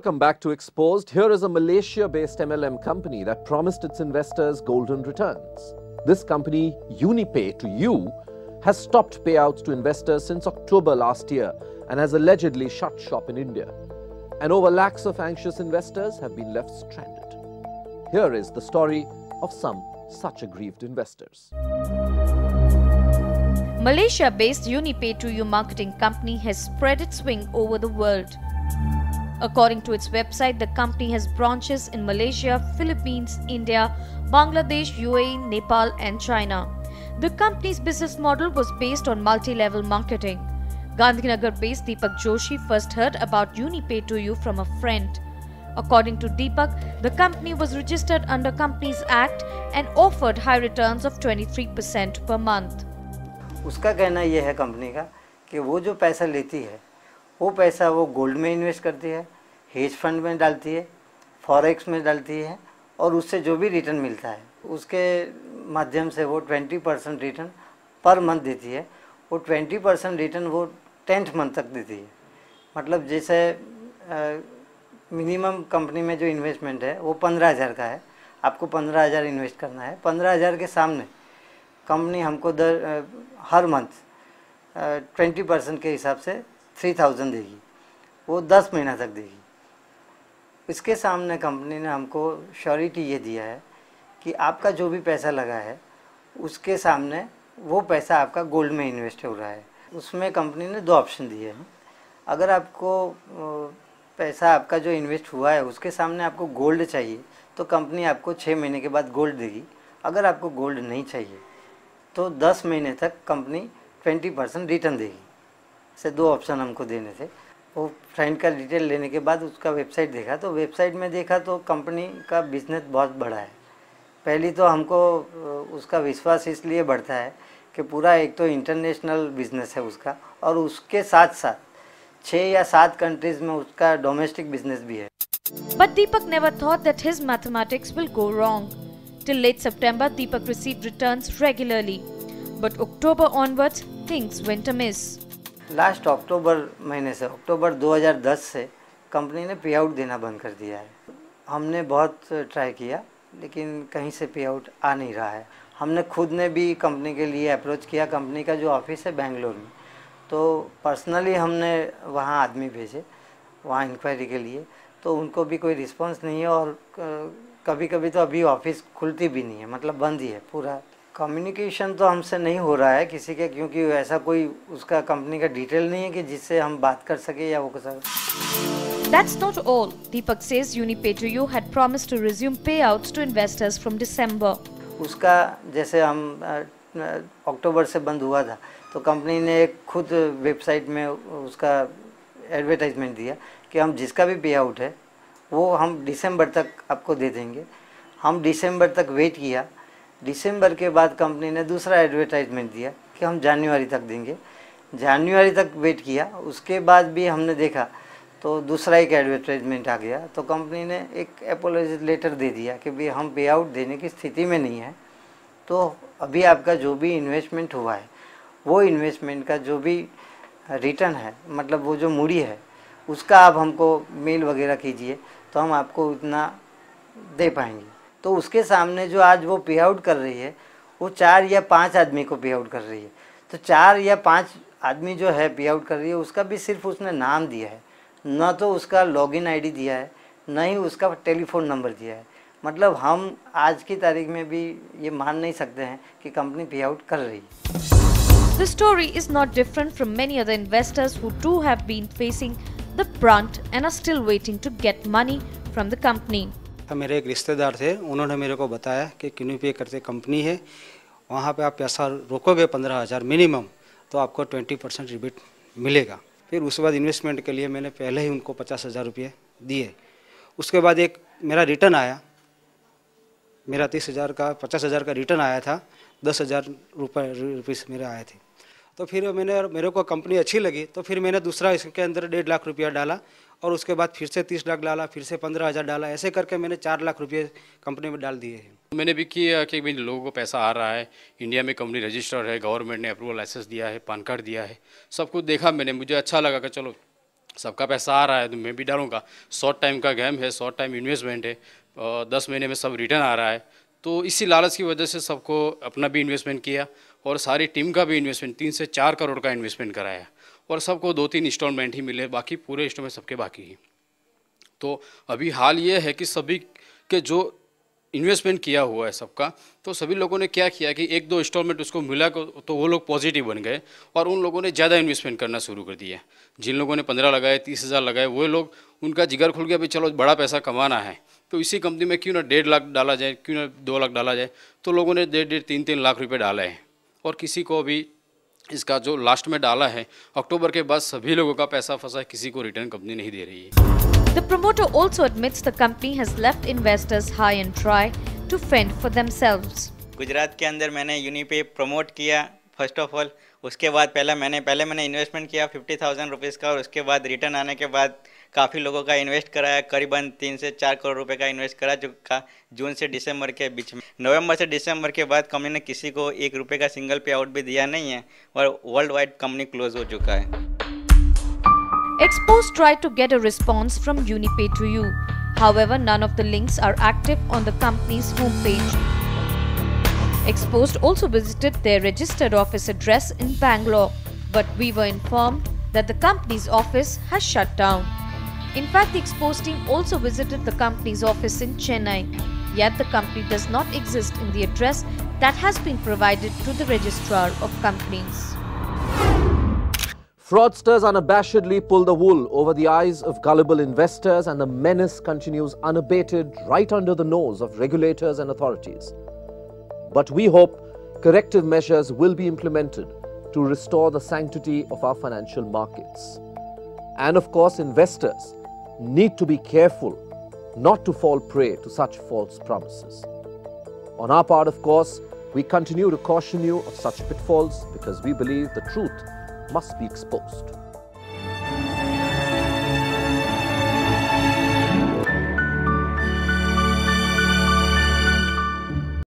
Welcome back to Exposed. Here is a Malaysia-based MLM company that promised its investors golden returns. This company, UniPay to You, has stopped payouts to investors since October last year and has allegedly shut shop in India. And over lakhs of anxious investors have been left stranded. Here is the story of some such aggrieved investors. Malaysia-based UniPay to You marketing company has spread its wing over the world. According to its website, the company has branches in Malaysia, Philippines, India, Bangladesh, UAE, Nepal and China. The company's business model was based on multi-level marketing. Gandhinagar-based Deepak Joshi first heard about UniPay to You from a friend. According to Deepak, the company was registered under Companies Act and offered high returns of 23% per month. उसका कहना यह है company का कि वो जो पैसा लेती है वो पैसा वो गोल्ड में इन्वेस्ट करती है, हेज फंड में डालती है, फॉरेक्स में डालती है और उससे जो भी रिटर्न मिलता है उसके माध्यम से वो 20% रिटर्न पर मंथ देती है। वो 20% रिटर्न वो 10th मंथ तक देती है। मतलब जैसे मिनिमम कंपनी में जो इन्वेस्टमेंट है वो 15,000 का है, आपको 15,000 इन्वेस्ट करना है। 15,000 के सामने कंपनी हमको हर मंथ 20% के हिसाब से 3,000 देगी, वो 10 महीना तक देगी। इसके सामने कंपनी ने हमको श्योरिटी ये दिया है कि आपका जो भी पैसा लगा है उसके सामने वो पैसा आपका गोल्ड में इन्वेस्ट हो रहा है। उसमें कंपनी ने 2 ऑप्शन दिए हैं। अगर आपको पैसा आपका जो इन्वेस्ट हुआ है उसके सामने आपको गोल्ड चाहिए तो कंपनी आपको 6 महीने के बाद गोल्ड देगी। अगर आपको गोल्ड नहीं चाहिए तो 10 महीने तक कंपनी 20% रिटर्न देगी। से 2 ऑप्शन हमको देने थे। वो फ्रेंड का डिटेल लेने के बाद उसका वेबसाइट देखा तो वेबसाइट में देखा तो कंपनी का बिज़नेस बहुत बड़ा है। पहली तो हमको उसका विश्वास इसलिए बढ़ता है कि पूरा एक तो इंटरनेशनल बिज़नेस है उसका और उसके साथ साथ 6 या 7 कंट्रीज़ में उसका डोमेस्टिक बिज़नेस भी है। But Deepak never thought that his mathematics will go wrong. Till late September, Deepak received returns regularly. But October onwards, things went amiss. Last October महीने से, अक्टूबर 2010 से कंपनी ने पे आउट देना बंद कर दिया है। हमने बहुत ट्राई किया लेकिन कहीं से पे आउट आ नहीं रहा है। हमने खुद ने भी कंपनी के लिए अप्रोच किया। कंपनी का जो ऑफिस है बेंगलोर में, तो पर्सनली हमने वहाँ आदमी भेजे वहाँ इंक्वायरी के लिए, तो उनको भी कोई रिस्पांस नहीं है और कभी कभी तो अभी ऑफिस खुलती भी नहीं है, मतलब बंद ही है पूरा। कम्युनिकेशन तो हमसे नहीं हो रहा है किसी के, क्योंकि ऐसा कोई उसका कंपनी का डिटेल नहीं है कि जिससे हम बात कर सके या वो कर सके। That's not all. Deepak says UniPay to You had promised to resume payouts to investors from December. उसका जैसे हम अक्टूबर से बंद हुआ था तो कंपनी ने खुद वेबसाइट में उसका एडवर्टाइजमेंट दिया कि हम जिसका भी पे आउट है वो हम दिसंबर तक आपको दे देंगे। हम दिसंबर तक वेट किया। दिसंबर के बाद कंपनी ने दूसरा एडवर्टाइजमेंट दिया कि हम जनवरी तक देंगे। जनवरी तक वेट किया, उसके बाद भी हमने देखा तो दूसरा एक एडवर्टाइजमेंट आ गया। तो कंपनी ने एक एपोलॉजी लेटर दे दिया कि भाई हम पे आउट देने की स्थिति में नहीं है, तो अभी आपका जो भी इन्वेस्टमेंट हुआ है वो इन्वेस्टमेंट का जो भी रिटर्न है, मतलब वो जो मूड़ी है उसका आप हमको मेल वगैरह कीजिए तो हम आपको उतना दे पाएंगे। तो उसके सामने जो आज वो पे आउट कर रही है वो 4 या 5 आदमी को पे आउट कर रही है। तो 4 या 5 आदमी जो है पे आउट कर रही है उसका भी सिर्फ उसने नाम दिया है, न तो उसका लॉगिन आईडी दिया है, न ही उसका टेलीफोन नंबर दिया है। मतलब हम आज की तारीख में भी ये मान नहीं सकते हैं कि कंपनी पे आउट कर रही है। The story is not different from many other investors who too have been facing the brunt and are still waiting to get money from the company. मेरे एक रिश्तेदार थे, उन्होंने मेरे को बताया कि UniPay करते कंपनी है, वहाँ पे आप पैसा रोकोगे 15,000 मिनिमम तो आपको 20% रिबेट मिलेगा। फिर उसके बाद इन्वेस्टमेंट के लिए मैंने पहले ही उनको 50,000 रुपये दिए। उसके बाद एक मेरा रिटर्न आया, मेरा 30,000 का 50,000 का रिटर्न आया था, 10,000 रुपये मेरे आए थे। तो फिर मेरे को कंपनी अच्छी लगी तो फिर मैंने दूसरा इसके अंदर 1.5 लाख रुपया डाला और उसके बाद फिर से 30 लाख डाला, फिर से 15,000 डाला, ऐसे करके मैंने 4 लाख रुपये कंपनी में डाल दिए हैं। मैंने भी किया कि भाई लोगों को पैसा आ रहा है, इंडिया में कंपनी रजिस्टर्ड है, गवर्नमेंट ने अप्रूवल लाइसेंस दिया है, पान कार्ड दिया है, सब कुछ देखा मैंने, मुझे अच्छा लगा कि चलो सबका पैसा आ रहा है तो मैं भी डालूंगा। शॉर्ट टाइम का गेम है, शॉर्ट टाइम इन्वेस्टमेंट है, 10 महीने में सब रिटर्न आ रहा है। तो इसी लालच की वजह से सबको अपना भी इन्वेस्टमेंट किया और सारी टीम का भी इन्वेस्टमेंट 3 से 4 करोड़ का इन्वेस्टमेंट कराया और सबको 2-3 इंस्टॉलमेंट ही मिले, बाकी पूरे इंस्टॉलमेंट सबके बाकी ही। तो अभी हाल ये है कि सभी के जो इन्वेस्टमेंट किया हुआ है सबका, तो सभी लोगों ने क्या किया कि 1-2 इंस्टॉलमेंट उसको मिला तो वो लोग पॉजिटिव बन गए और उन लोगों ने ज़्यादा इन्वेस्टमेंट करना शुरू कर दिया। जिन लोगों ने 15 लगाए, 30,000 लगाए, वो लोग उनका जिगर खुल गया, भाई चलो बड़ा पैसा कमाना है तो इसी कंपनी में क्यों ना 1.5 लाख डाला जाए, क्यों ना 2 लाख डाला जाए। तो लोगों ने 1.5-3 लाख रुपये डाला है और किसी को भी इसका जो लास्ट में डाला है अक्टूबर के बाद सभी लोगों का पैसा फंसा है, किसी को रिटर्न कंपनी नहीं दे रही है। The promoter also admits the company has left investors high and dry to fend for themselves. Gujarat के अंदर मैंने यूनिपे प्रमोट किया फर्स्ट ऑफ ऑल। उसके बाद पहले मैंने इन्वेस्टमेंट किया 50,000 रुपीज़ का और उसके बाद रिटर्न आने के बाद काफ़ी लोगों का इन्वेस्ट कराया, करीबन 3 से 4 करोड़ रुपए का इन्वेस्ट करा, जो का जून से दिसंबर के बीच में। नवंबर से दिसंबर के बाद कंपनी ने किसी को 1 रुपये का सिंगल पे आउट भी दिया नहीं है और वर्ल्ड वाइड कंपनी क्लोज हो चुका है। Exposed tried to get a response from UniPay2U. However, none of the links are active on the company's homepage. Exposed also visited their registered office address in Bangalore, but we were informed that the company's office has shut down. In fact, the Exposed team also visited the company's office in Chennai, yet the company does not exist in the address that has been provided to the registrar of companies. Fraudsters unabashedly pull the wool over the eyes of gullible investors, and the menace continues unabated right under the nose of regulators and authorities. But we hope corrective measures will be implemented to restore the sanctity of our financial markets. And of course, investors need to be careful not to fall prey to such false promises. On our part, of course, we continue to caution you of such pitfalls because we believe the truth must be exposed.